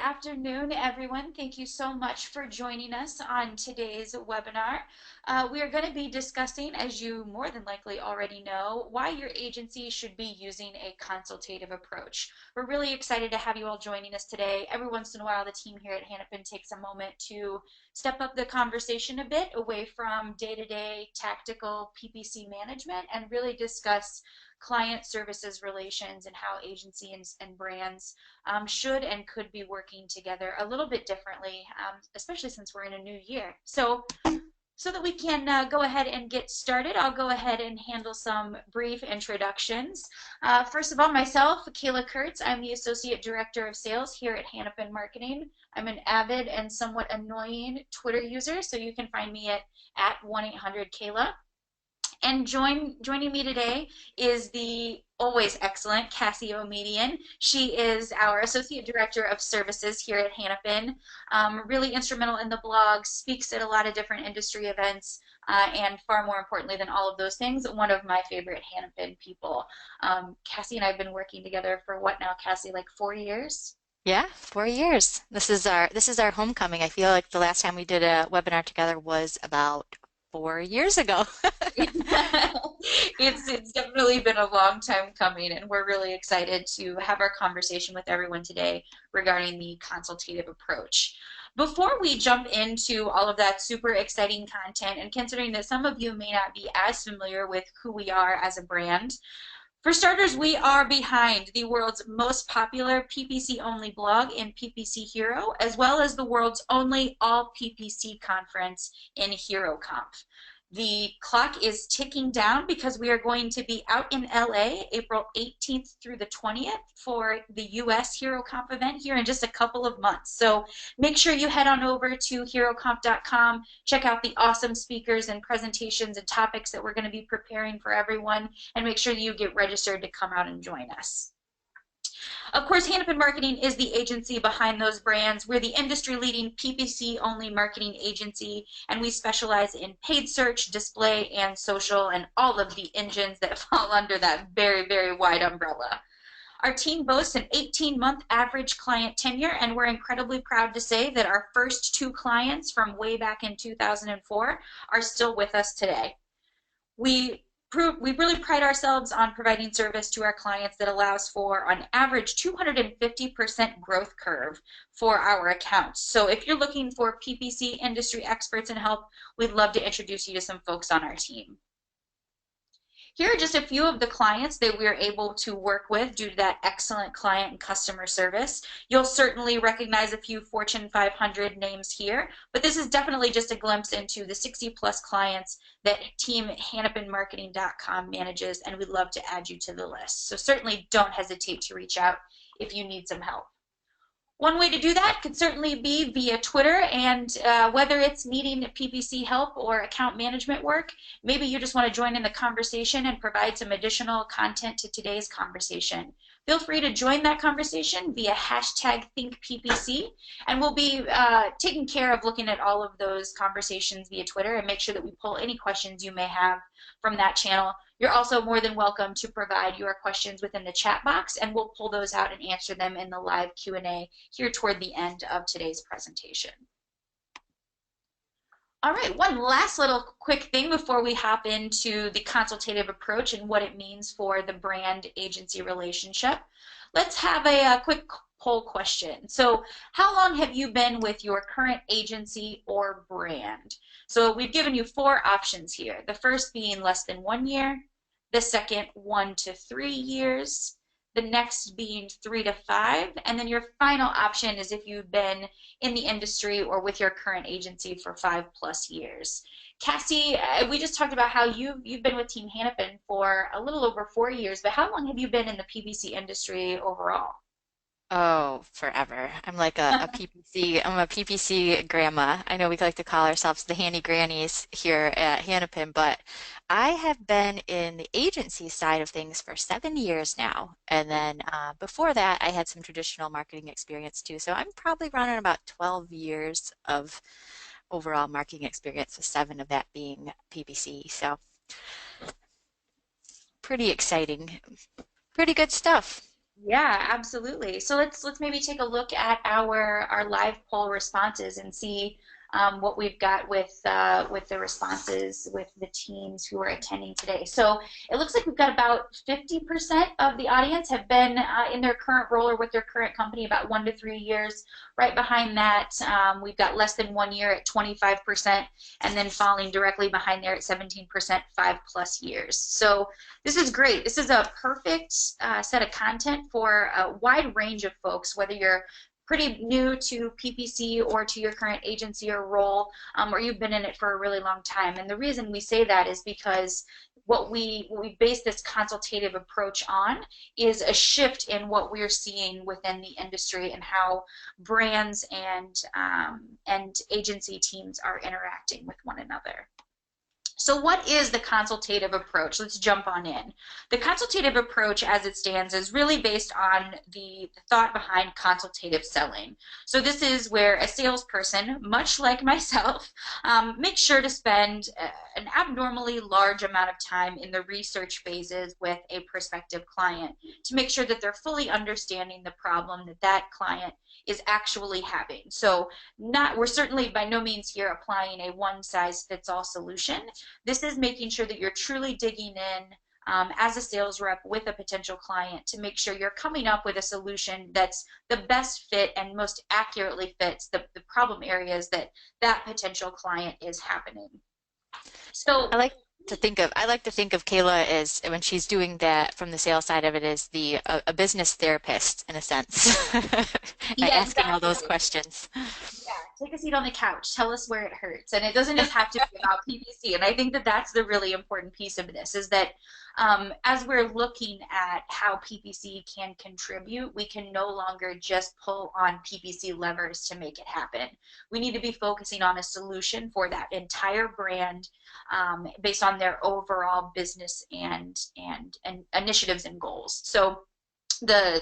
afternoon, everyone. Thank you so much for joining us on today's webinar. We are going to be discussing, as you more than likely already know, why your agency should be using a consultative approach. We're really excited to have you all joining us today. Every once in a while, the team here at Hanapin takes a moment to step up the conversation a bit away from day-to-day tactical PPC management and really discuss client services relations and how agencies and brands should and could be working together a little bit differently, especially since we're in a new year. So that we can go ahead and get started, I'll go ahead and handle some brief introductions. First of all, myself, Kayla Kurtz, I'm the Associate Director of Sales here at Hanapin Marketing. I'm an avid and somewhat annoying Twitter user, so you can find me at 1-800-KAYLA. And joining me today is the always excellent Cassie Oumedian. She is our Associate Director of Services here at Hanapin. Really instrumental in the blog, speaks at a lot of different industry events, and far more importantly than all of those things, one of my favorite Hanapin people. Cassie and I have been working together for what now, Cassie, like 4 years? Yeah, 4 years. This is our homecoming. I feel like the last time we did a webinar together was about 4 years ago. It's definitely been a long time coming, and we're really excited to have our conversation with everyone today regarding the consultative approach. Before we jump into all of that super exciting content, and considering that some of you may not be as familiar with who we are as a brand, for starters, we are behind the world's most popular PPC-only blog in PPC Hero, as well as the world's only all PPC conference in HeroConf. The clock is ticking down because we are going to be out in LA April 18th through the 20th for the US HeroConf event here in just a couple of months. So make sure you head on over to heroconf.com, check out the awesome speakers and presentations and topics that we're going to be preparing for everyone, and make sure you get registered to come out and join us. Of course, Hanapin Marketing is the agency behind those brands. We're the industry-leading PPC-only marketing agency, and we specialize in paid search, display, and social, and all of the engines that fall under that very, very wide umbrella. Our team boasts an 18-month average client tenure, and we're incredibly proud to say that our first 2 clients from way back in 2004 are still with us today. We really pride ourselves on providing service to our clients that allows for, on average, 250% growth curve for our accounts. So if you're looking for PPC industry experts and help, we'd love to introduce you to some folks on our team. Here are just a few of the clients that we're able to work with due to that excellent client and customer service. You'll certainly recognize a few Fortune 500 names here, but this is definitely just a glimpse into the 60+ clients that team hanapinmarketing.com manages, and we'd love to add you to the list. So certainly don't hesitate to reach out if you need some help. One way to do that could certainly be via Twitter, and whether it's needing PPC help or account management work, maybe you just want to join in the conversation and provide some additional content to today's conversation. Feel free to join that conversation via #ThinkPPC, and we'll be taking care of looking at all of those conversations via Twitter and make sure that we pull any questions you may have from that channel. You're also more than welcome to provide your questions within the chat box, and we'll pull those out and answer them in the live Q&A here toward the end of today's presentation. All right, one last little quick thing before we hop into the consultative approach and what it means for the brand agency relationship. Let's have a quick poll question. So how long have you been with your current agency or brand? So we've given you 4 options here. The first being less than 1 year, the second 1 to 3 years, the next being 3 to 5, and then your final option is if you've been in the industry or with your current agency for 5+ years. Cassie, we just talked about how you've been with Team Hanapin for a little over 4 years, but how long have you been in the PPC industry overall? Oh, forever. I'm like I'm a PPC grandma. I know we like to call ourselves the handy grannies here at Hanapin, but I have been in the agency side of things for 7 years now. And then before that, I had some traditional marketing experience too. So I'm probably running about 12 years of overall marketing experience, with 7 of that being PPC. So pretty exciting, pretty good stuff. Yeah, absolutely. So let's maybe take a look at our live poll responses and see what we've got with the responses with the teams who are attending today. So it looks like we've got about 50% of the audience have been in their current role or with their current company about 1 to 3 years. Right behind that, we've got less than 1 year at 25%, and then falling directly behind there at 17%, 5+ years. So this is great. This is a perfect set of content for a wide range of folks, whether you're pretty new to PPC or to your current agency or role, or you've been in it for a really long time. And the reason we say that is because what we base this consultative approach on is a shift in what we're seeing within the industry and how brands and agency teams are interacting with one another. So what is the consultative approach? Let's jump on in. The consultative approach as it stands is really based on the thought behind consultative selling. So this is where a salesperson, much like myself, makes sure to spend an abnormally large amount of time in the research phases with a prospective client to make sure that they're fully understanding the problem that that client is actually having. So we're certainly by no means here applying a one size fits all solution. This is making sure that you're truly digging in as a sales rep with a potential client to make sure you're coming up with a solution that's the best fit and most accurately fits the problem areas that that potential client is happening. So I like to think of Kayla as when she's doing that from the sales side of it as the a business therapist in a sense, yeah, asking all those exactly. questions. Yeah, take a seat on the couch. Tell us where it hurts. And it doesn't just have to be about PPC. And I think that that's the really important piece of this is that as we're looking at how PPC can contribute, we can no longer just pull on PPC levers to make it happen. We need to be focusing on a solution for that entire brand based on their overall business and initiatives and goals. So the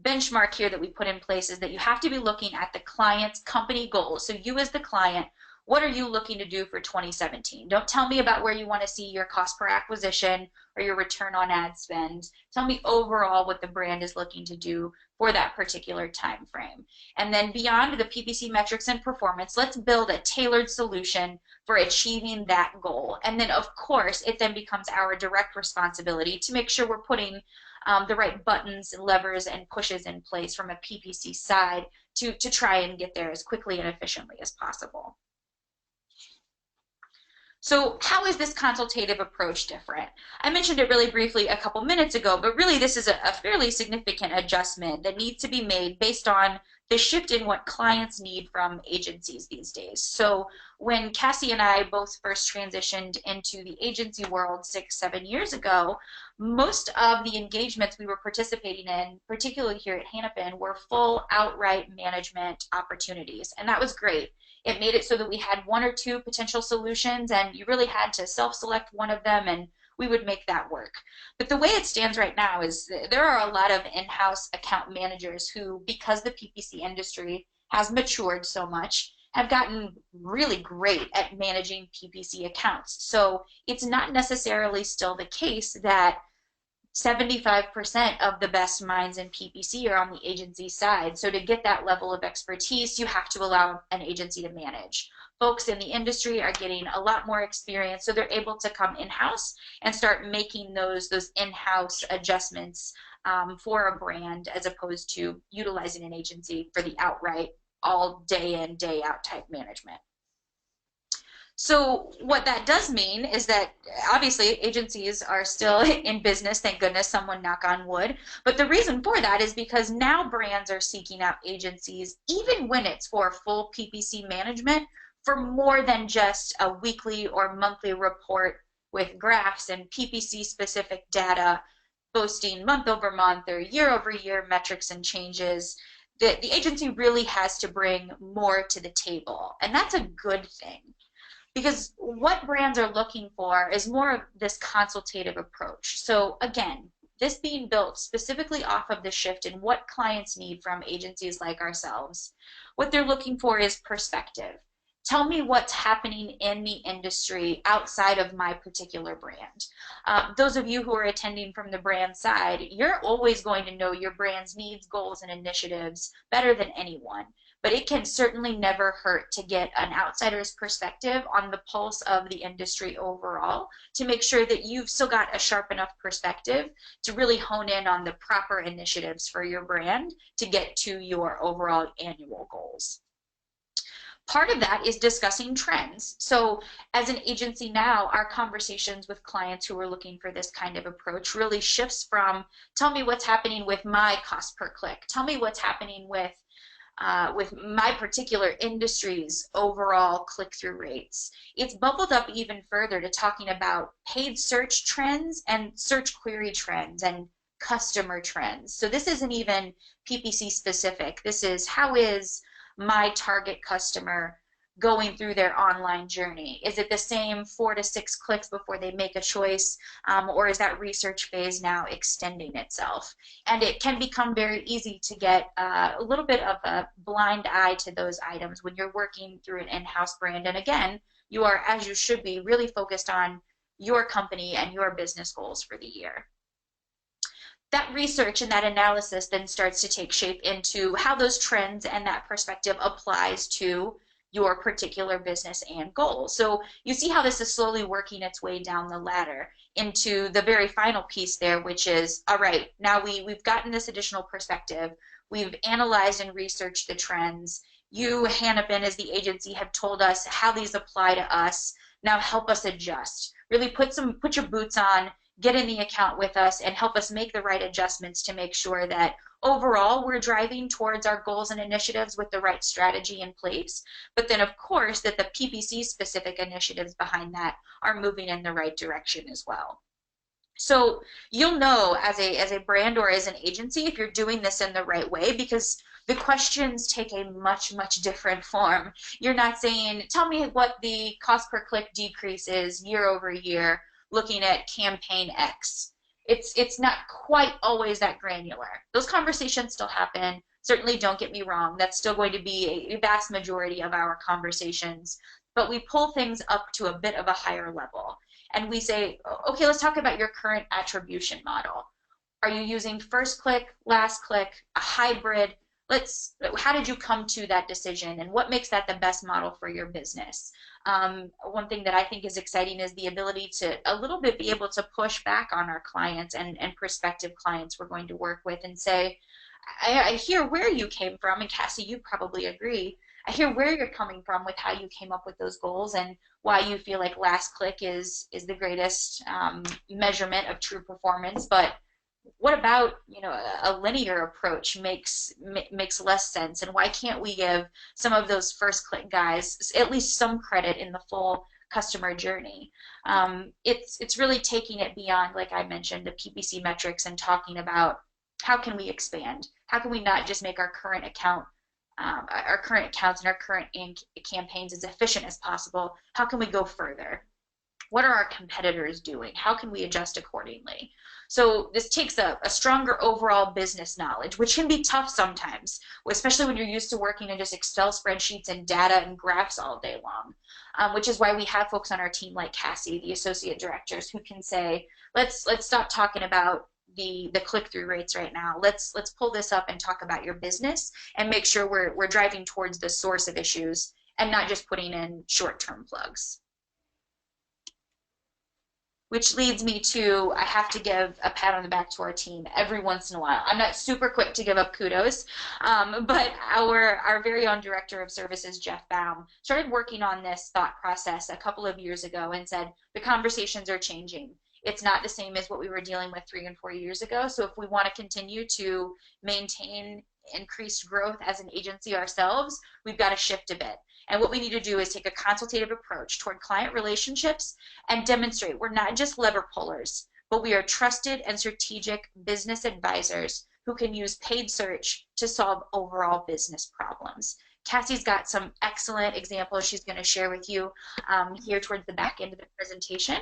benchmark here that we put in place is that you have to be looking at the client's company goals. So you as the client, what are you looking to do for 2017? Don't tell me about where you want to see your cost per acquisition or your return on ad spend. Tell me overall what the brand is looking to do for that particular time frame. And then beyond the PPC metrics and performance, let's build a tailored solution for achieving that goal. And then of course, it then becomes our direct responsibility to make sure we're putting the right buttons and levers and pushes in place from a PPC side to try and get there as quickly and efficiently as possible. So how is this consultative approach different? I mentioned it really briefly a couple minutes ago, but really this is a fairly significant adjustment that needs to be made based on the shift in what clients need from agencies these days. So when Cassie and I both first transitioned into the agency world 6, 7 years ago, most of the engagements we were participating in, particularly here at Hanapin, were full outright management opportunities. And that was great. It made it so that we had one or two potential solutions and you really had to self-select one of them and we would make that work. But the way it stands right now is there are a lot of in-house account managers who, because the PPC industry has matured so much, have gotten really great at managing PPC accounts. So it's not necessarily still the case that 75% of the best minds in PPC are on the agency side. So to get that level of expertise, you have to allow an agency to manage. Folks in the industry are getting a lot more experience, so they're able to come in-house and start making those in-house adjustments for a brand as opposed to utilizing an agency for the outright all day in, day out type management. So what that does mean is that obviously agencies are still in business, thank goodness, someone knock on wood. But the reason for that is because now brands are seeking out agencies, even when it's for full PPC management, for more than just a weekly or monthly report with graphs and PPC specific data boasting month over month or year over year metrics and changes. The agency really has to bring more to the table, and that's a good thing. Because what brands are looking for is more of this consultative approach. So again, this being built specifically off of the shift in what clients need from agencies like ourselves. What they're looking for is perspective. Tell me what's happening in the industry outside of my particular brand. Those of you who are attending from the brand side, you're always going to know your brand's needs, goals, and initiatives better than anyone. But it can certainly never hurt to get an outsider's perspective on the pulse of the industry overall to make sure that you've still got a sharp enough perspective to really hone in on the proper initiatives for your brand to get to your overall annual goals. Part of that is discussing trends. So as an agency now, our conversations with clients who are looking for this kind of approach really shifts from, tell me what's happening with my cost per click. Tell me what's happening with my particular industry's overall click-through rates. It's bubbled up even further to talking about paid search trends and search query trends and customer trends. So this isn't even PPC specific. This is, how is my target customer going through their online journey? Is it the same 4 to 6 clicks before they make a choice, or is that research phase now extending itself? And it can become very easy to get a little bit of a blind eye to those items when you're working through an in-house brand. And again, you are, as you should be, really focused on your company and your business goals for the year. That research and that analysis then starts to take shape into how those trends and that perspective applies to your particular business and goals. So you see how this is slowly working its way down the ladder into the very final piece there, which is, all right, now we've gotten this additional perspective. We've analyzed and researched the trends. You, Hanapin, as the agency, have told us how these apply to us. Now help us adjust. Really put your boots on, get in the account with us, and help us make the right adjustments to make sure that overall we're driving towards our goals and initiatives with the right strategy in place. But then, of course, that the PPC specific initiatives behind that are moving in the right direction as well. So you'll know as a brand or as an agency if you're doing this in the right way, because the questions take a much, much different form. You're not saying, tell me what the cost per click decrease is year over year, looking at campaign X. It's not quite always that granular. Those conversations still happen. Certainly, don't get me wrong. That's still going to be a vast majority of our conversations. But we pull things up to a bit of a higher level. And we say, okay, let's talk about your current attribution model. Are you using first click, last click, a hybrid? How did you come to that decision, and what makes that the best model for your business? One thing that I think is exciting is the ability to a little bit be able to push back on our clients and prospective clients we're going to work with and say, I hear where you came from, and Cassie, you probably agree. I hear where you're coming from with how you came up with those goals and why you feel like last click is the greatest measurement of true performance, but what about, a linear approach makes less sense, and why can't we give some of those first click guys at least some credit in the full customer journey? It's really taking it beyond, like I mentioned, the PPC metrics and talking about how can we expand? How can we not just make our current accounts and our current campaigns as efficient as possible? How can we go further? What are our competitors doing? How can we adjust accordingly? So this takes a stronger overall business knowledge, which can be tough sometimes, especially when you're used to working in just Excel spreadsheets and data and graphs all day long, which is why we have folks on our team like Cassie, the associate directors, who can say, let's stop talking about the click-through rates right now. Let's pull this up and talk about your business and make sure we're driving towards the source of issues and not just putting in short-term plugs. Which leads me to, I have to give a pat on the back to our team every once in a while. I'm not super quick to give up kudos, but our very own director of services, Jeff Baum, started working on this thought process a couple of years ago and said, the conversations are changing. It's not the same as what we were dealing with 3 and 4 years ago. So if we want to continue to maintain increased growth as an agency ourselves, we've got to shift a bit. And what we need to do is take a consultative approach toward client relationships and demonstrate we're not just lever pullers, but we are trusted and strategic business advisors who can use paid search to solve overall business problems. Cassie's got some excellent examples she's going to share with you here towards the back end of the presentation.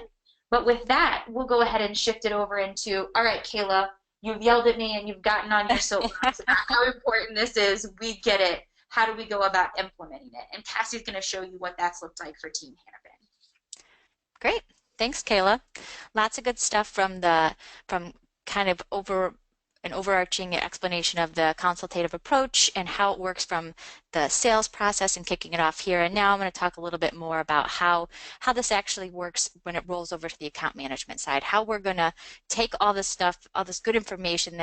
But with that, we'll go ahead and shift it over into, all right, Kayla, you've yelled at me and you've gotten on your soapbox about how important this is. We get it. how do we go about implementing it? And Cassie's going to show you what that's looked like for Team Hanapin. Great. Thanks, Kayla. Lots of good stuff from kind of an overarching explanation of the consultative approach and how it works from the sales process and kicking it off here. And now I'm going to talk a little bit more about how this actually works when it rolls over to the account management side, how we're going to take all this stuff, all this good information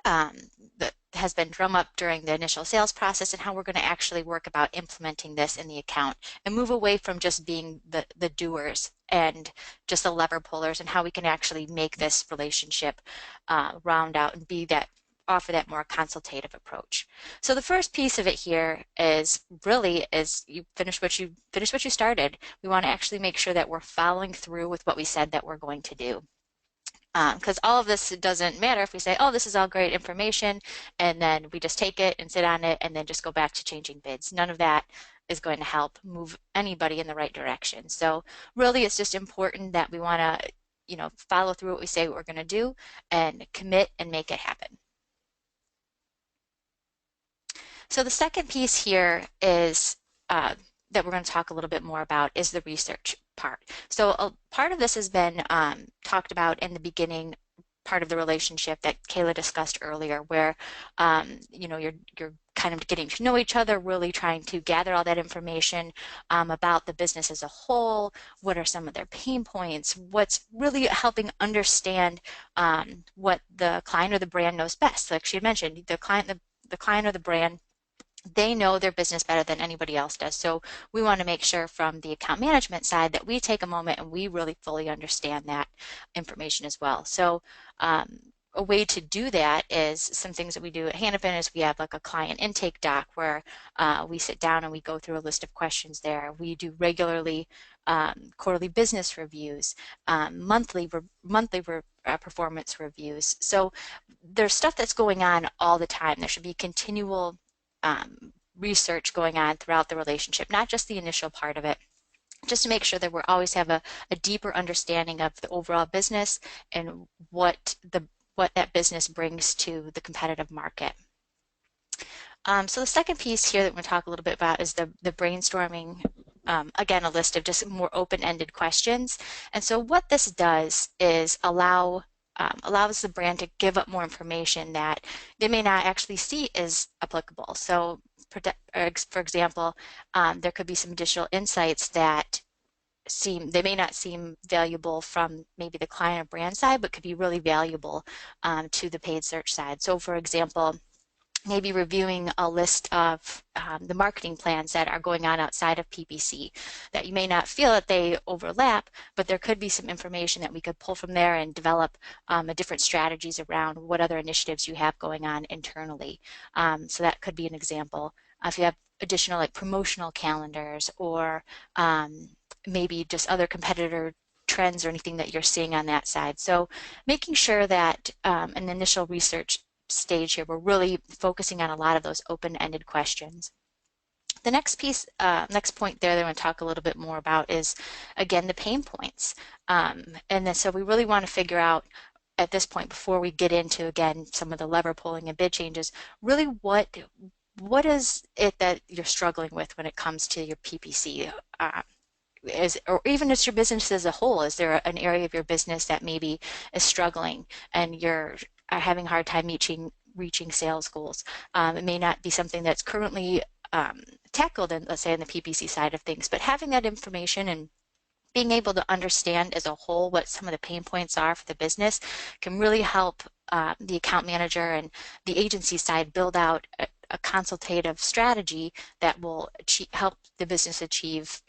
um, that has been drum up during the initial sales process, and how we're going to actually work about implementing this in the account and move away from just being the doers and just the lever pullers, and how we can actually make this relationship round out and offer that more consultative approach. So the first piece of it here is you finish what you started. We want to actually make sure that we're following through with what we said that we're going to do. Because all of this, it doesn't matter if we say, oh, this is all great information, and then we just take it and sit on it and then just go back to changing bids. None of that is going to help move anybody in the right direction. So really, it's just important that we want to, follow through what we say we're going to do and commit and make it happen. So the second piece here is that we're going to talk a little bit more about is the research part. So a part of this has been talked about in the beginning part of the relationship that Kayla discussed earlier, where you're kind of getting to know each other, really trying to gather all that information about the business as a whole. What are some of their pain points? What's really helping understand what the client or the brand knows best? Like she had mentioned, the client or the brand, they know their business better than anybody else does. So we want to make sure from the account management side that we take a moment and we really fully understand that information as well. So a way to do that is some things that we do at Hanapin is we have like a client intake doc where we sit down and we go through a list of questions there. We do regularly quarterly business reviews, monthly performance reviews. So there's stuff that's going on all the time. There should be continual research going on throughout the relationship, not just the initial part of it, just to make sure that we always have a deeper understanding of the overall business and what that business brings to the competitive market. So the second piece here that we're going to talk a little bit about is the brainstorming. Again, a list of just more open-ended questions. And so what this does is allows the brand to give up more information that they may not actually see as applicable. So for example, there could be some additional insights that they may not seem valuable from maybe the client or brand side, but could be really valuable to the paid search side. So for example, maybe reviewing a list of the marketing plans that are going on outside of PPC that you may not feel that they overlap, but there could be some information that we could pull from there and develop different strategies around what other initiatives you have going on internally. So that could be an example. If you have additional like promotional calendars or maybe just other competitor trends or anything that you're seeing on that side. So making sure that an initial research stage here, we're really focusing on a lot of those open-ended questions. The next next point there that I want to talk a little bit more about is, again, the pain points. And then so we really want to figure out at this point, before we get into, again, some of the lever pulling and bid changes, really what is it that you're struggling with when it comes to your PPC? Or even just your business as a whole, is there an area of your business that maybe is struggling and you're having a hard time reaching sales goals? It may not be something that's currently tackled in, let's say, in the PPC side of things, but having that information and being able to understand as a whole what some of the pain points are for the business can really help the account manager and the agency side build out a consultative strategy that will help the business achieve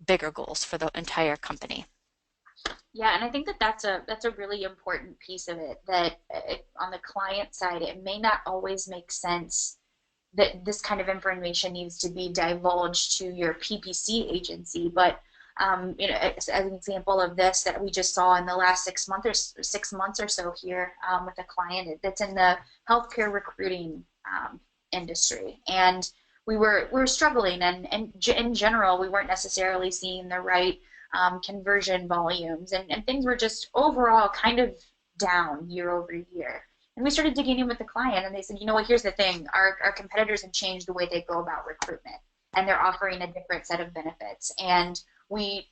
bigger goals for the entire company. Yeah, and I think that that's a really important piece of it, that on the client side, it may not always make sense that this kind of information needs to be divulged to your PPC agency, but as an example of this that we just saw in the last 6 months or so here with a client that's in the healthcare recruiting industry, and we were struggling, and in general, we weren't necessarily seeing the right conversion volumes, and things were just overall kind of down year over year. And we started digging in with the client, and they said, you know what, here's the thing. Our competitors have changed the way they go about recruitment, and they're offering a different set of benefits. And we,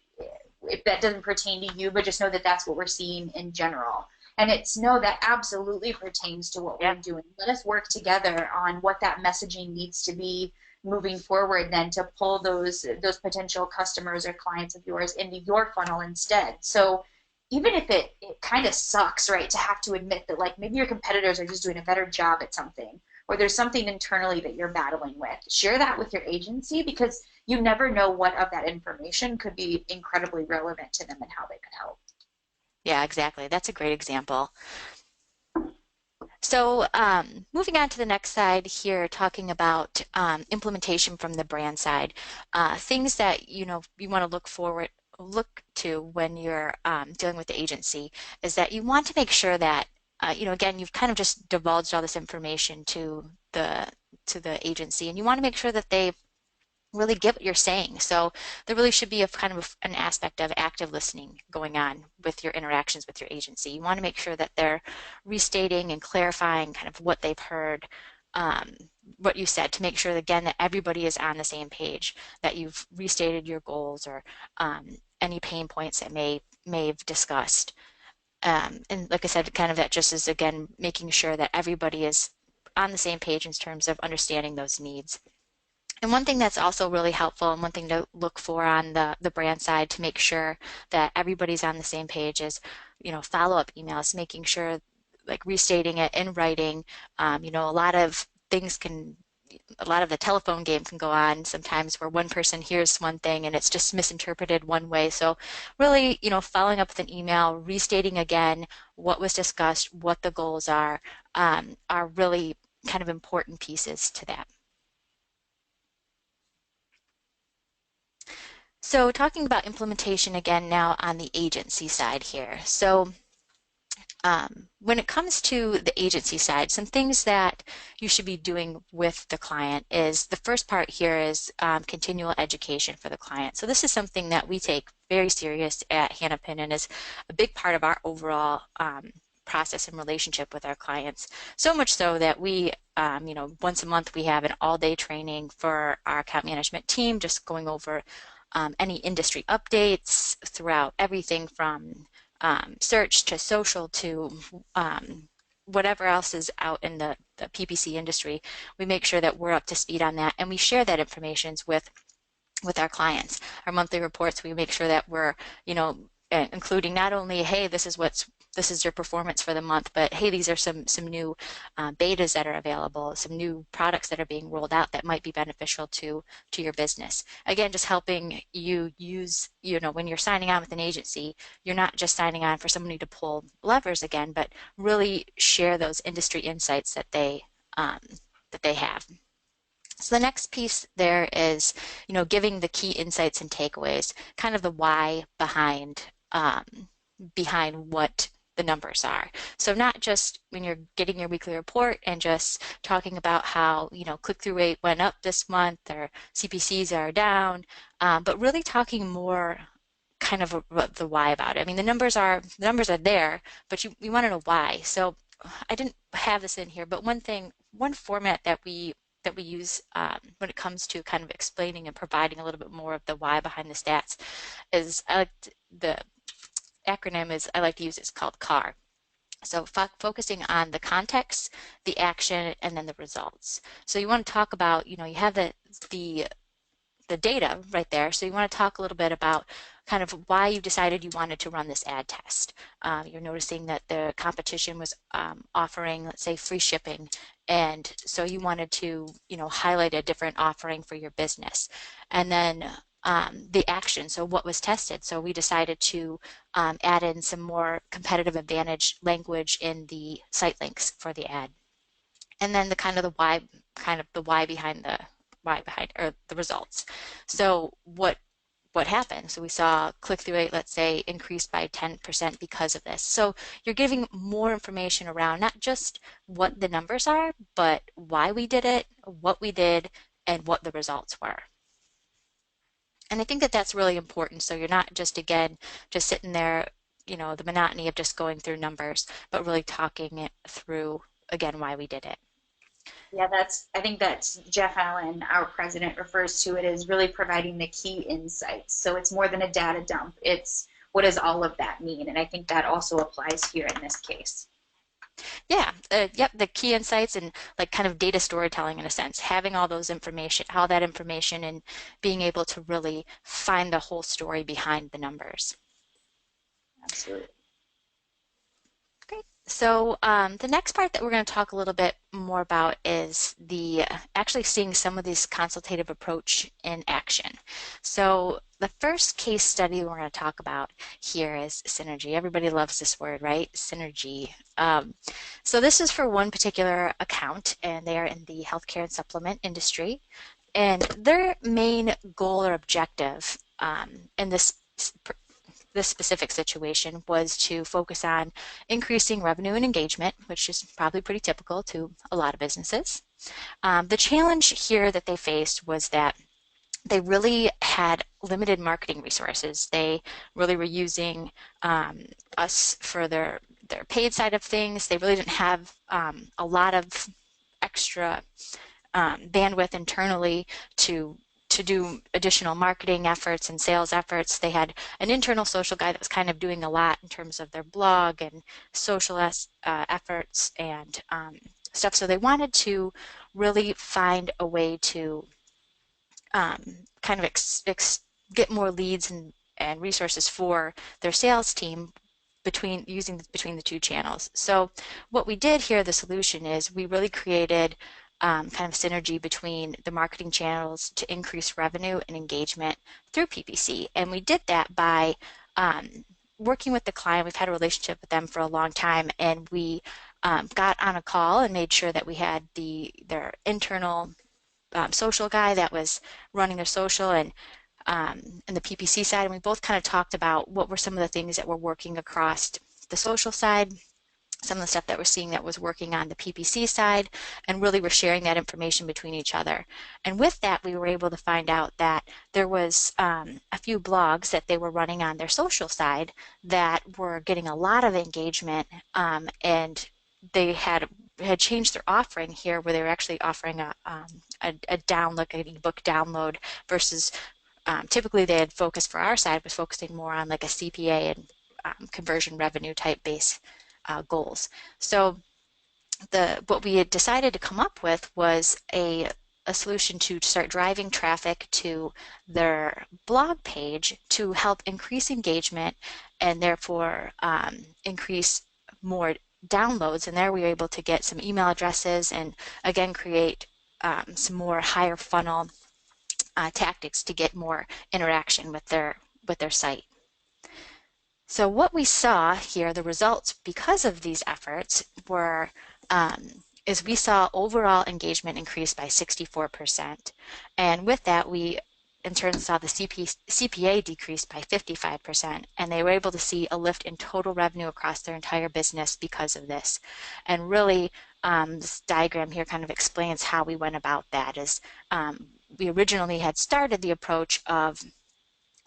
if that doesn't pertain to you, but just know that that's what we're seeing in general. And it's no, that absolutely pertains to what Yeah. we're doing. Let us work together on what that messaging needs to be moving forward, then to pull those potential customers or clients of yours into your funnel instead. So even if it kind of sucks, right, to have to admit that like maybe your competitors are just doing a better job at something, or there's something internally that you're battling with, share that with your agency, because you never know what of that information could be incredibly relevant to them and how they could help. Yeah, exactly. That's a great example. So, moving on to the next side here, talking about implementation from the brand side, things that you want to look to when you're dealing with the agency is that you want to make sure that again, you've kind of just divulged all this information to the agency, and you want to make sure that they really get what you're saying. So there really should be a kind of an aspect of active listening going on with your interactions with your agency. You want to make sure that they're restating and clarifying kind of what they've heard, um, what you said, to make sure again that everybody is on the same page, that you've restated your goals or any pain points that may have discussed. And like I said, kind of that just is again making sure that everybody is on the same page in terms of understanding those needs. And one thing that's also really helpful and one thing to look for on the brand side to make sure that everybody's on the same page is, follow-up emails, making sure like restating it in writing. A lot of the telephone game can go on sometimes where one person hears one thing and it's just misinterpreted one way. So really, following up with an email, restating again what was discussed, what the goals are really kind of important pieces to that. So talking about implementation again now on the agency side here. So when it comes to the agency side, some things that you should be doing with the client is the first part here is continual education for the client. So this is something that we take very serious at Hanapin and is a big part of our overall process and relationship with our clients. So much so that we, once a month we have an all-day training for our account management team, just going over any industry updates throughout everything from search to social to whatever else is out in the PPC industry. We make sure that we're up to speed on that, and we share that information with our clients. Our monthly reports, we make sure that we're, including not only, hey, this is your performance for the month, but hey, these are some new betas that are available, some new products that are being rolled out that might be beneficial to your business. Again, just helping you use, when you're signing on with an agency, you're not just signing on for somebody to pull levers again, but really share those industry insights that they have. So the next piece there is, giving the key insights and takeaways, kind of the why behind what the numbers are. So not just when you're getting your weekly report and just talking about how, click-through rate went up this month or CPCs are down, but really talking more kind of the why about it. I mean, the numbers are there, but you want to know why. So I didn't have this in here, but one format that we use when it comes to kind of explaining and providing a little bit more of the why behind the stats is the acronym is I like to use it's called CAR. So focusing on the context, the action, and then the results. So you want to talk about, you have the the data right there. So you want to talk a little bit about kind of why you decided you wanted to run this ad test. You're noticing that the competition was offering, let's say, free shipping, and so you wanted to, highlight a different offering for your business. And then the action, so what was tested. So we decided to add in some more competitive advantage language in the site links for the ad. And then the why behind or the results. So what happened? So we saw click-through rate, let's say, increased by 10% because of this. So you're giving more information around not just what the numbers are, but why we did it, what we did, and what the results were. And I think that that's really important. So you're not just, again, just sitting there, the monotony of just going through numbers, but really talking it through again, why we did it. Yeah, I think that's Jeff Allen, our president, refers to it as really providing the key insights. So it's more than a data dump. It's what does all of that mean? And I think that also applies here in this case. Yeah, yep, the key insights and like kind of data storytelling in a sense, having all those information, all that information, and being able to really find the whole story behind the numbers. Absolutely. Great. So the next part that we're going to talk a little bit more about is the actually seeing some of these consultative approach in action. So the first case study we're going to talk about here is synergy. Everybody loves this word, right? Synergy. So this is for one particular account, and they are in the healthcare and supplement industry. And their main goal or objective in this specific situation was to focus on increasing revenue and engagement, which is probably pretty typical to a lot of businesses. The challenge here that they faced was that they really had limited marketing resources. They really were using us for their paid side of things. They really didn't have a lot of extra bandwidth internally to do additional marketing efforts and sales efforts. They had an internal social guy that was kind of doing a lot in terms of their blog and social efforts and stuff. So they wanted to really find a way to kind of get more leads and resources for their sales team between the two channels. So what we did here, the solution is we really created kind of synergy between the marketing channels to increase revenue and engagement through PPC. And we did that by working with the client. We've had a relationship with them for a long time, and we got on a call and made sure that we had their internal social guy that was running their social and the PPC side, and we both kind of talked about what were some of the things that were working across the social side, some of the stuff that we're seeing that was working on the PPC side, and really we're sharing that information between each other. And with that, we were able to find out that there was a few blogs that they were running on their social side that were getting a lot of engagement, and they had changed their offering here where they were actually offering a download, an ebook download versus typically they had focused for our side was focusing more on like a CPA and conversion revenue type base goals. So what we had decided to come up with was a solution to start driving traffic to their blog page to help increase engagement and therefore increase more downloads. And there we were able to get some email addresses and again create some more higher funnel tactics to get more interaction with their site. So what we saw here, the results because of these efforts were is we saw overall engagement increase by 64%. And with that, we in turn saw the CPA decrease by 55%. And they were able to see a lift in total revenue across their entire business because of this. And really, this diagram here kind of explains how we went about that. Is we originally had started the approach of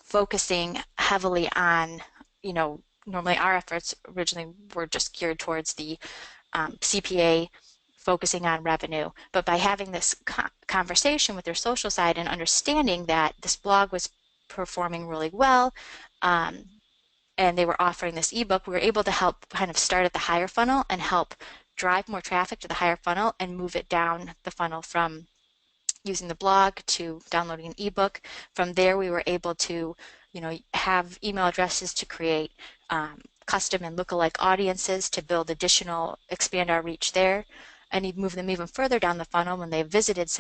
focusing heavily on, normally our efforts originally were just geared towards the CPA, focusing on revenue. But by having this conversation with their social side and understanding that this blog was performing really well, and they were offering this ebook, we were able to help kind of start at the higher funnel and help drive more traffic to the higher funnel and move it down the funnel from using the blog to downloading an ebook. From there, we were able to, have email addresses to create custom and lookalike audiences to expand our reach there, and move them even further down the funnel. When they visited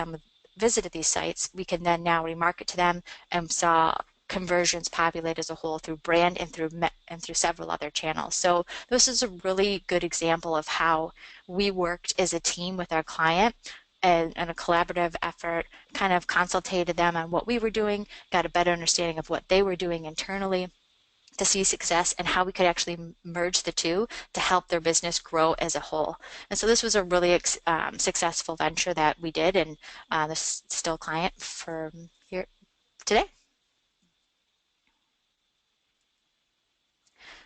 these sites, we can then now remarket to them and saw conversions populate as a whole through brand and through several other channels. So this is a really good example of how we worked as a team with our client and a collaborative effort, kind of consulted them on what we were doing, got a better understanding of what they were doing internally to see success and how we could actually merge the two to help their business grow as a whole. And so this was a really successful venture that we did, and this is still a client for here today.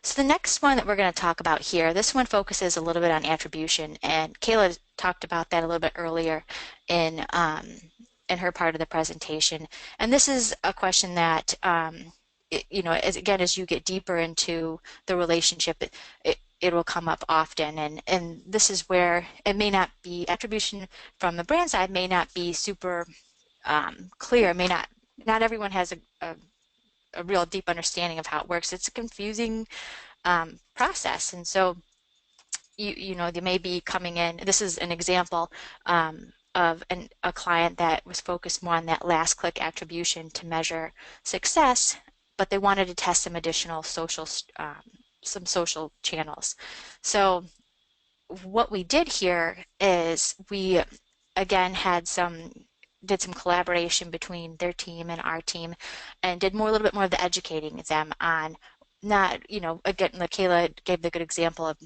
So the next one that we're going to talk about here, this one focuses a little bit on attribution, and Kayla talked about that a little bit earlier in her part of the presentation. And this is a question that as you get deeper into the relationship, it will come up often, and this is where it may not be attribution from the brand side may not be super clear. Not everyone has a real deep understanding of how it works. It's a confusing process. And so, they may be coming in. This is an example of a client that was focused more on that last click attribution to measure success, but they wanted to test some social channels. So what we did here is we again did some collaboration between their team and our team, and did a little bit more of the educating them on not, again, like Kayla gave the good example of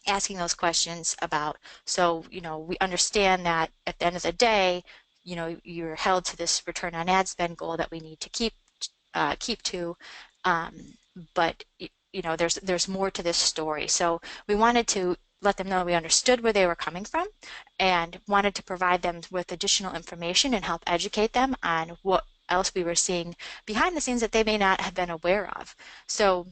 asking those questions about, so, we understand that at the end of the day, you're held to this return on ad spend goal that we need to keep to, but there's more to this story. So we wanted to let them know we understood where they were coming from and wanted to provide them with additional information and help educate them on what else we were seeing behind the scenes that they may not have been aware of. So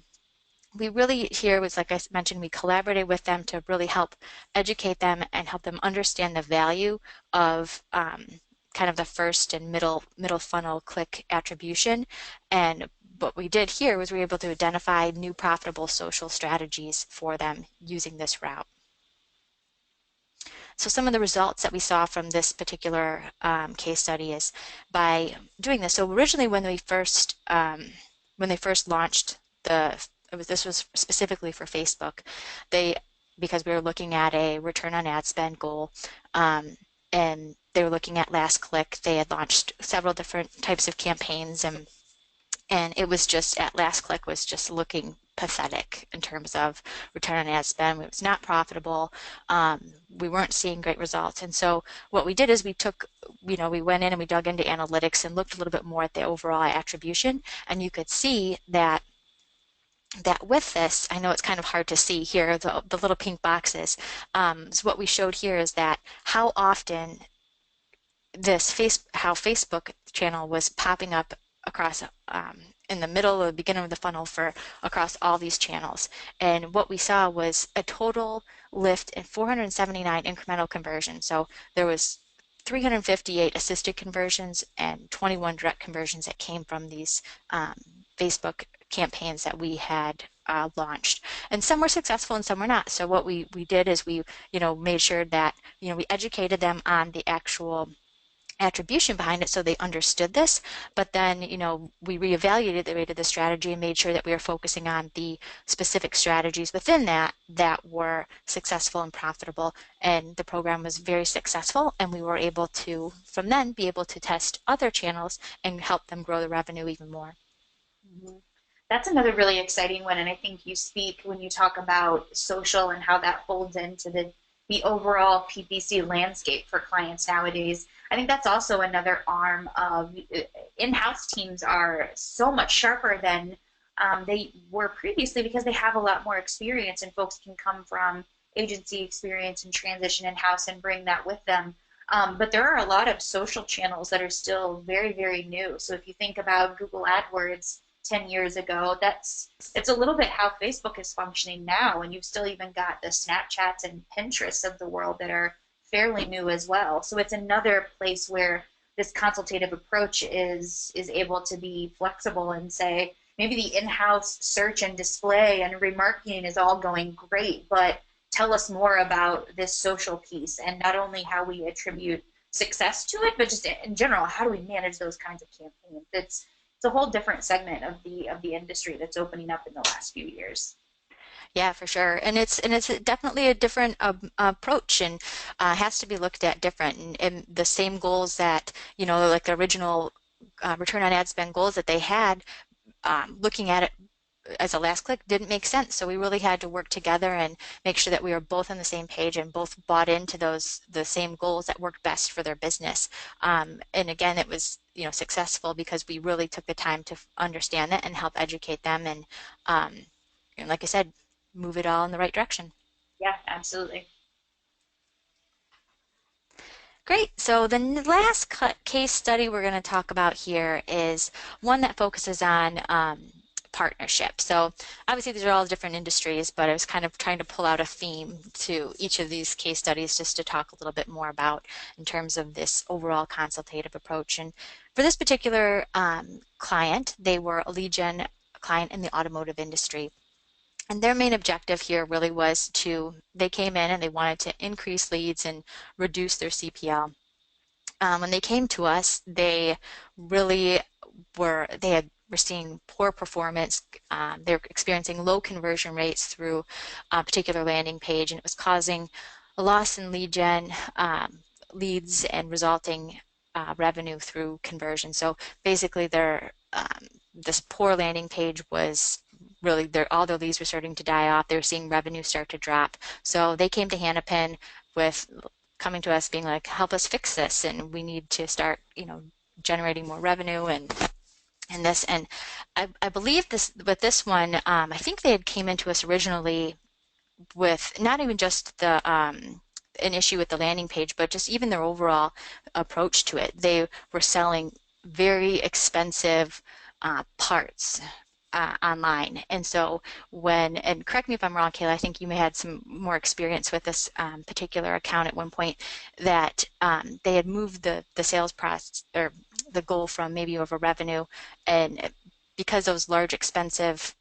we really here was, like I mentioned, we collaborated with them to really help educate them and help them understand the value of kind of the first and middle funnel click attribution. And what we did here was we were able to identify new profitable social strategies for them using this route. So some of the results that we saw from this particular case study is by doing this. So originally when they first launched this was specifically for Facebook, because we were looking at a return on ad spend goal, and they were looking at last click. They had launched several different types of campaigns, and it was just at last click was just looking pathetic in terms of return on ad spend. It was not profitable. We weren't seeing great results. And so what we did is we went in and we dug into analytics and looked a little bit more at the overall attribution. And you could see that with this, I know it's kind of hard to see here, the little pink boxes. So what we showed here is that how often how Facebook channel was popping up across in the middle or the beginning of the funnel across all these channels. And what we saw was a total lift in 479 incremental conversions. So there was 358 assisted conversions and 21 direct conversions that came from these Facebook campaigns that we had launched. And some were successful and some were not. So what we did is we made sure that we educated them on the actual attribution behind it so they understood this, but then we reevaluated the strategy and made sure that we were focusing on the specific strategies within that were successful and profitable, and the program was very successful, and we were able to from then be able to test other channels and help them grow the revenue even more. Mm-hmm. That's another really exciting one, and I think you speak when you talk about social and how that folds into the overall PPC landscape for clients nowadays. I think that's also another arm of in-house teams are so much sharper than they were previously because they have a lot more experience, and folks can come from agency experience and transition in-house and bring that with them. But there are a lot of social channels that are still very, very new. So if you think about Google AdWords 10 years ago, it's a little bit how Facebook is functioning now, and you've still even got the Snapchats and Pinterests of the world that are fairly new as well. So it's another place where this consultative approach is able to be flexible and say, maybe the in-house search and display and remarketing is all going great, but tell us more about this social piece and not only how we attribute success to it, but just in general, how do we manage those kinds of campaigns? It's a whole different segment of the industry that's opening up in the last few years. Yeah, for sure, and it's definitely a different approach, and has to be looked at different. And the same goals that like the original return on ad spend goals that they had, looking at it as a last click didn't make sense. So we really had to work together and make sure that we were both on the same page and both bought into the same goals that worked best for their business. And again, it was successful because we really took the time to understand that and help educate them, and and like I said, move it all in the right direction. Yeah, absolutely. Great. So the last case study we're going to talk about here is one that focuses on partnership. So obviously these are all different industries, but I was kind of trying to pull out a theme to each of these case studies just to talk a little bit more about in terms of this overall consultative approach. And for this particular client, they were a lead gen client in the automotive industry. And their main objective here really was they came in and they wanted to increase leads and reduce their CPL. When they came to us, they really were seeing poor performance. They were experiencing low conversion rates through a particular landing page, and it was causing a loss in lead gen leads and resulting revenue through conversion. So basically, this poor landing page was really all their leads were starting to die off. They were seeing revenue start to drop. So they came to Hanapin with coming to us being like, help us fix this, and we need to start, generating more revenue and this. And I believe this with this one, I think they had came into us originally with not even just an issue with the landing page, but just even their overall approach to it. They were selling very expensive parts online. And so and correct me if I'm wrong, Kayla, I think you may have had some more experience with this particular account at one point, that they had moved the sales process or the goal from maybe over revenue, and because those large expensive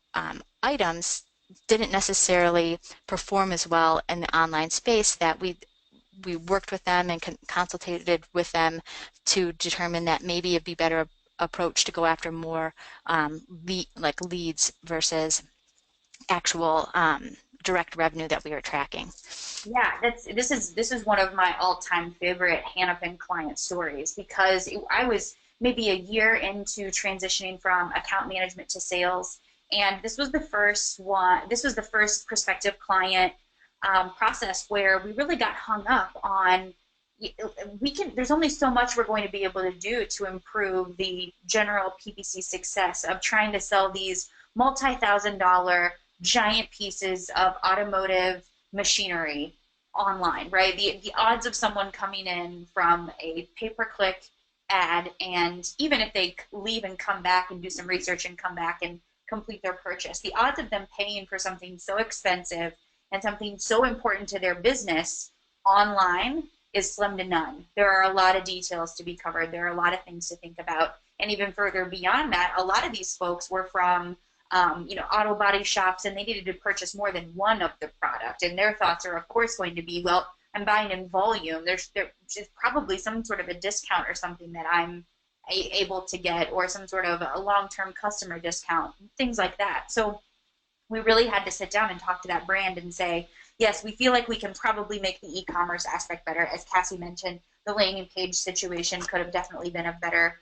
items didn't necessarily perform as well in the online space, that we worked with them and consulted with them to determine that maybe it'd be better approach to go after more leads versus actual direct revenue that we were tracking. Yeah, this is one of my all-time favorite Hanapin client stories because I was maybe a year into transitioning from account management to sales, and this was the first one. This was the first prospective client process where we really got hung up on there's only so much we're going to be able to do to improve the general PPC success of trying to sell these multi-thousand-dollar giant pieces of automotive machinery online, right? The odds of someone coming in from a pay-per-click ad, and even if they leave and come back and do some research and come back and complete their purchase, the odds of them paying for something so expensive and something so important to their business online is slim to none. There are a lot of details to be covered. There are a lot of things to think about. And even further beyond that, a lot of these folks were from auto body shops, and they needed to purchase more than one of the product. And their thoughts are, of course, going to be, well, I'm buying in volume. There's probably some sort of a discount or something that I'm able to get, or some sort of a long-term customer discount, things like that. So we really had to sit down and talk to that brand and say, yes, we feel like we can probably make the e-commerce aspect better. As Cassie mentioned, the landing page situation could have definitely been a better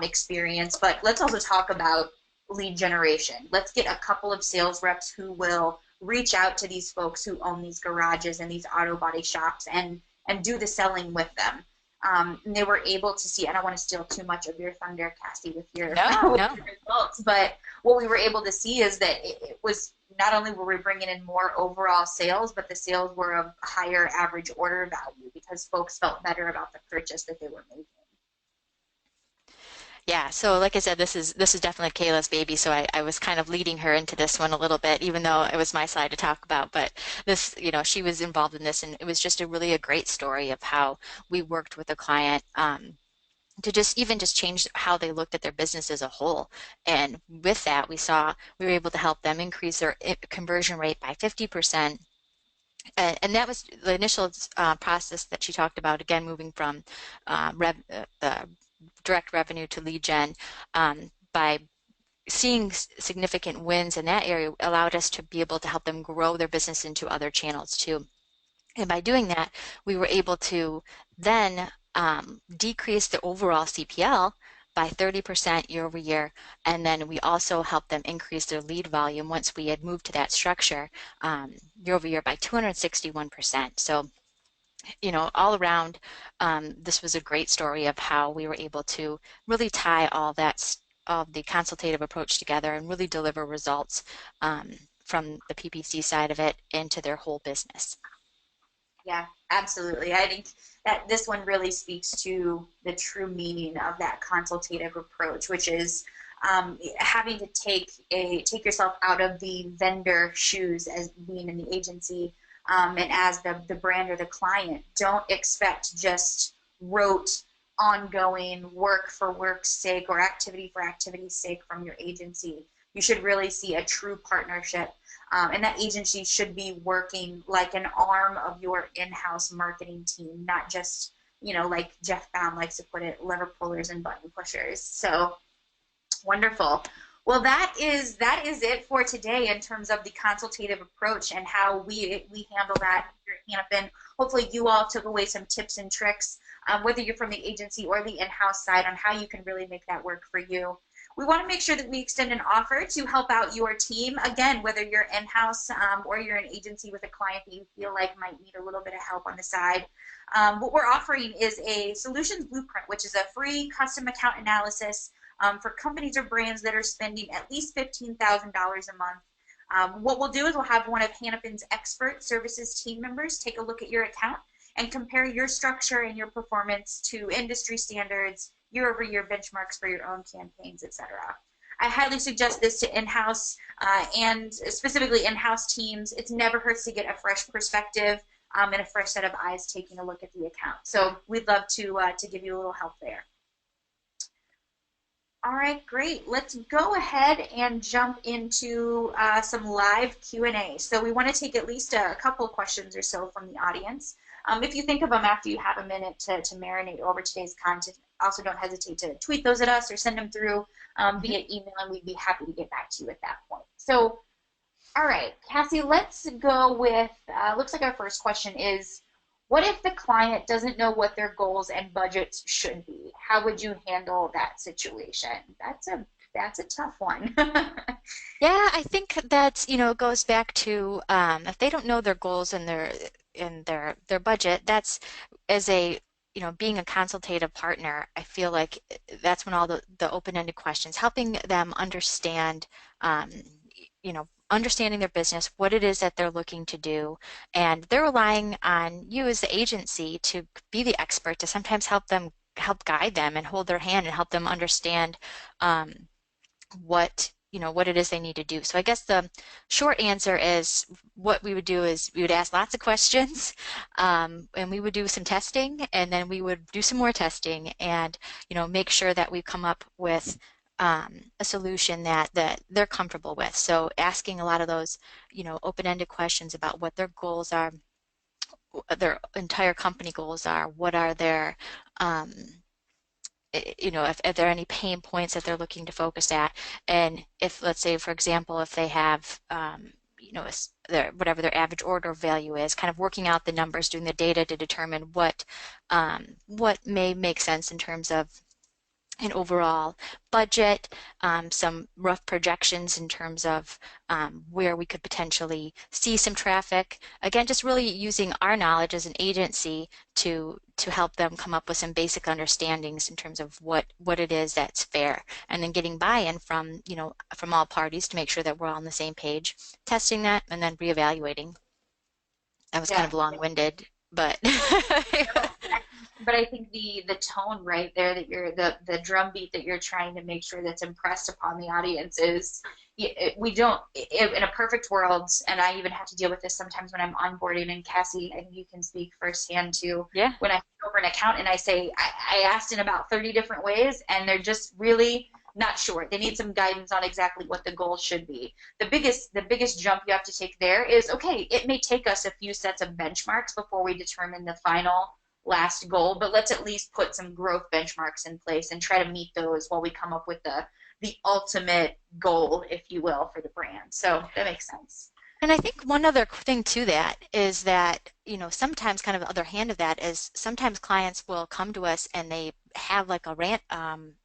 experience. But let's also talk about lead generation. Let's get a couple of sales reps who will reach out to these folks who own these garages and these auto body shops and do the selling with them. And they were able to see, I don't want to steal too much of your thunder, Cassie, with your, No, with no. your results, but what we were able to see is that it was not only were we bringing in more overall sales, but the sales were of higher average order value because folks felt better about the purchase that they were making. Yeah, so like I said, this is definitely Kayla's baby, so I was kind of leading her into this one a little bit, even though it was my side to talk about. But this, she was involved in this, and it was just a great story of how we worked with a client to just change how they looked at their business as a whole. And with that, we were able to help them increase their conversion rate by 50%. And that was the initial process that she talked about, again, moving from the direct revenue to lead gen, by seeing significant wins in that area allowed us to be able to help them grow their business into other channels too. And by doing that, we were able to then decrease the overall CPL by 30% year over year. And then we also helped them increase their lead volume once we had moved to that structure, year over year by 261%. So all around, this was a great story of how we were able to really tie all the consultative approach together and really deliver results from the PPC side of it into their whole business. Yeah, absolutely. I think that this one really speaks to the true meaning of that consultative approach, which is having to take yourself out of the vendor shoes as being in the agency, and as the brand or the client. Don't expect just rote, ongoing work for work's sake or activity for activity's sake from your agency. You should really see a true partnership, and that agency should be working like an arm of your in-house marketing team, not just, like Jeff Baum likes to put it, lever pullers and button pushers. So wonderful. Well, that is it for today in terms of the consultative approach and how we handle that here at Hanapin. Hopefully, you all took away some tips and tricks, whether you're from the agency or the in-house side, on how you can really make that work for you. We want to make sure that we extend an offer to help out your team. Again, whether you're in-house, or you're an agency with a client that you feel like might need a little bit of help on the side. What we're offering is a solutions blueprint, which is a free custom account analysis for companies or brands that are spending at least $15,000 a month. What we'll do is we'll have one of Hanapin's expert services team members take a look at your account and compare your structure and your performance to industry standards, year-over-year benchmarks for your own campaigns, etc. I highly suggest this to in-house, and specifically in-house teams. It never hurts to get a fresh perspective, and a fresh set of eyes taking a look at the account. So we'd love to give you a little help there. All right, great. Let's go ahead and jump into some live Q&A. So we want to take at least a couple of questions or so from the audience. If you think of them after you have a minute to marinate over today's content, also don't hesitate to tweet those at us or send them through via email, and we'd be happy to get back to you at that point. So, all right, Cassie, let's go with, looks like our first question is, what if the client doesn't know what their goals and budgets should be? How would you handle that situation? That's a tough one. Yeah, I think that, goes back to if they don't know their goals and their budget, that's as a being a consultative partner, I feel like that's when all the open-ended questions, helping them understand, understanding their business, what it is that they're looking to do, and they're relying on you as the agency to be the expert to sometimes help guide them and hold their hand and help them understand what it is they need to do. So I guess the short answer is what we would do is we would ask lots of questions, and we would do some testing, and then we would do some more testing, and make sure that we come up with a solution that they're comfortable with. So asking a lot of those open-ended questions about what their goals are, their entire company goals are, what are their if there are any pain points that they're looking to focus at, and if, let's say, for example, if they have, whatever their average order value is, kind of working out the numbers, doing the data to determine what may make sense in terms of an overall budget, some rough projections in terms of where we could potentially see some traffic. Again, just really using our knowledge as an agency to help them come up with some basic understandings in terms of what it is that's fair, and then getting buy-in from from all parties to make sure that we're all on the same page, testing that, and then reevaluating. That was kind Yeah. of long-winded, but But I think the tone right there, that you're the drum beat that you're trying to make sure that's impressed upon the audience is, we don't, in a perfect world, and I even have to deal with this sometimes when I'm onboarding, and Cassie, and you can speak firsthand too, yeah. when I take over an account and I say I asked in about 30 different ways and they're just really not sure. They need some guidance on exactly what the goal should be. The biggest jump you have to take there is, okay, it may take us a few sets of benchmarks before we determine the final last goal, but let's at least put some growth benchmarks in place and try to meet those while we come up with the ultimate goal, if you will, for the brand. So that makes sense. And I think one other thing to that is that, sometimes kind of the other hand of that is sometimes clients will come to us and they have like a rant,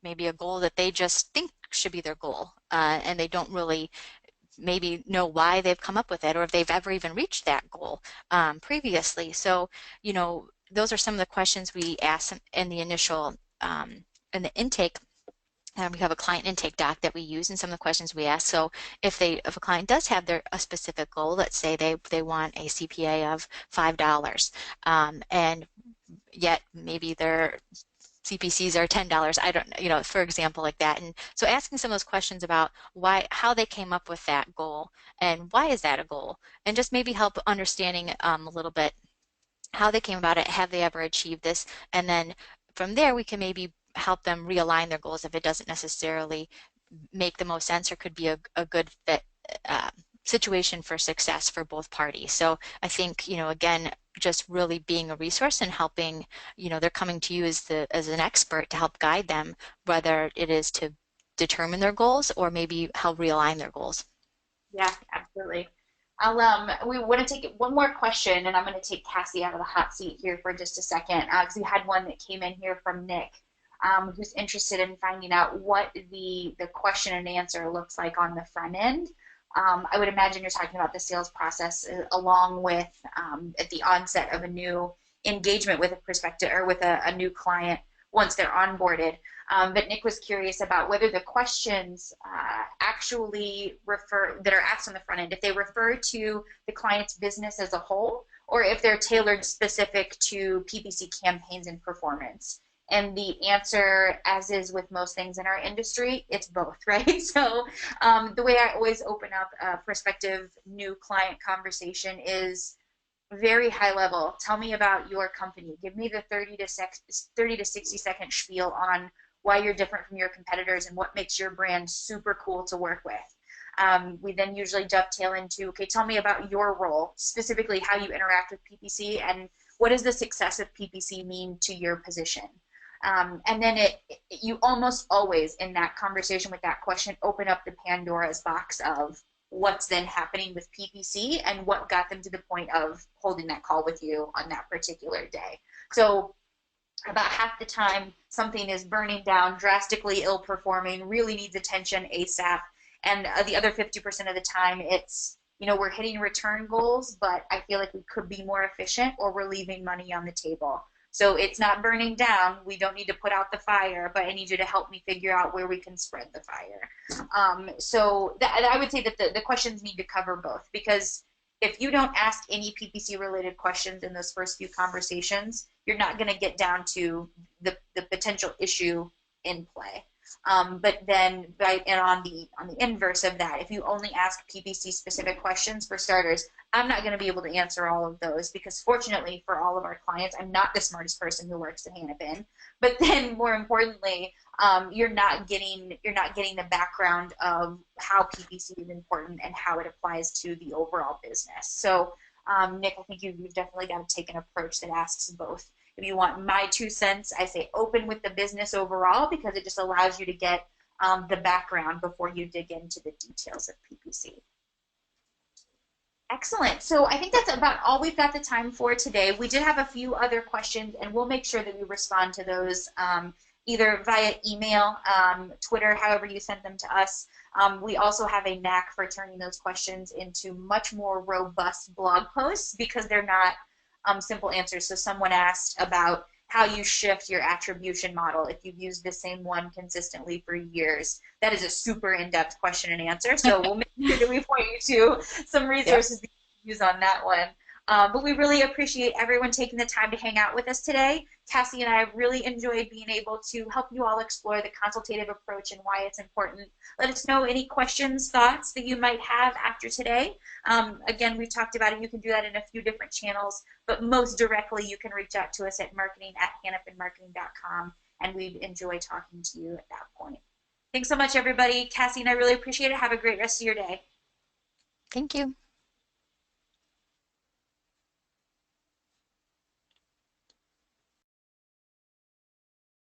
maybe a goal that they just think should be their goal, and they don't really maybe know why they've come up with it, or if they've ever even reached that goal previously. So, those are some of the questions we ask in the initial, in the intake We have a client intake doc that we use and some of the questions we ask. So if a client does have a specific goal, let's say they want a CPA of $5, and yet maybe their CPCs are $10. I don't, for example, like that. And so asking some of those questions about how they came up with that goal and why is that a goal, and just maybe help understanding a little bit how they came about it, have they ever achieved this, and then from there we can maybe help them realign their goals if it doesn't necessarily make the most sense or could be a good fit uh, situation for success for both parties. So I think, again, just really being a resource and helping, they're coming to you as an expert to help guide them, whether it is to determine their goals or maybe help realign their goals. Yeah, absolutely. We want to take one more question, and I'm going to take Cassie out of the hot seat here for just a second, because we had one that came in here from Nick, who's interested in finding out what the question and answer looks like on the front end. I would imagine you're talking about the sales process along with at the onset of a new engagement with a prospective or with a new client once they're onboarded. But Nick was curious about whether the questions actually refer that are asked on the front end, if they refer to the client's business as a whole, or if they're tailored specific to PPC campaigns and performance. And the answer, as is with most things in our industry, it's both, right? So the way I always open up a prospective new client conversation is very high level. Tell me about your company. Give me the 30 to 60-second spiel on why you're different from your competitors and what makes your brand super cool to work with. We then usually dovetail into, okay, tell me about your role, specifically how you interact with PPC and what does the success of PPC mean to your position. And then you almost always in that conversation with that question open up the Pandora's box of what's then happening with PPC and what got them to the point of holding that call with you on that particular day. So about half the time something is burning down, drastically ill performing, really needs attention ASAP. And the other 50% of the time it's, we're hitting return goals, but I feel like we could be more efficient or we're leaving money on the table. So it's not burning down. We don't need to put out the fire, but I need you to help me figure out where we can spread the fire. So I would say that the questions need to cover both, because if you don't ask any PPC related questions in those first few conversations, you're not going to get down to the potential issue in play. But then, and on the inverse of that, if you only ask PPC specific questions, for starters, I'm not going to be able to answer all of those because, fortunately for all of our clients, I'm not the smartest person who works at Hanapin. But then, more importantly, you're not getting the background of how PPC is important and how it applies to the overall business. So, Nick, I think you've definitely got to take an approach that asks both. If you want my 2 cents, I say open with the business overall because it just allows you to get the background before you dig into the details of PPC. Excellent. So I think that's about all we've got the time for today. We did have a few other questions, and we'll make sure that we respond to those either via email, Twitter, however you sent them to us. We also have a knack for turning those questions into much more robust blog posts because they're not simple answers. So someone asked about how you shift your attribution model if you've used the same one consistently for years. That is a super in-depth question and answer. So we'll make sure that we point you to some resources that you can use on that one. But we really appreciate everyone taking the time to hang out with us today. Cassie and I really enjoyed being able to help you all explore the consultative approach and why it's important. Let us know any questions, thoughts that you might have after today. Again, we've talked about it. You can do that in a few different channels, but most directly you can reach out to us at marketing@hanapinmarketing.com, and we'd enjoy talking to you at that point. Thanks so much, everybody. Cassie and I really appreciate it. Have a great rest of your day. Thank you.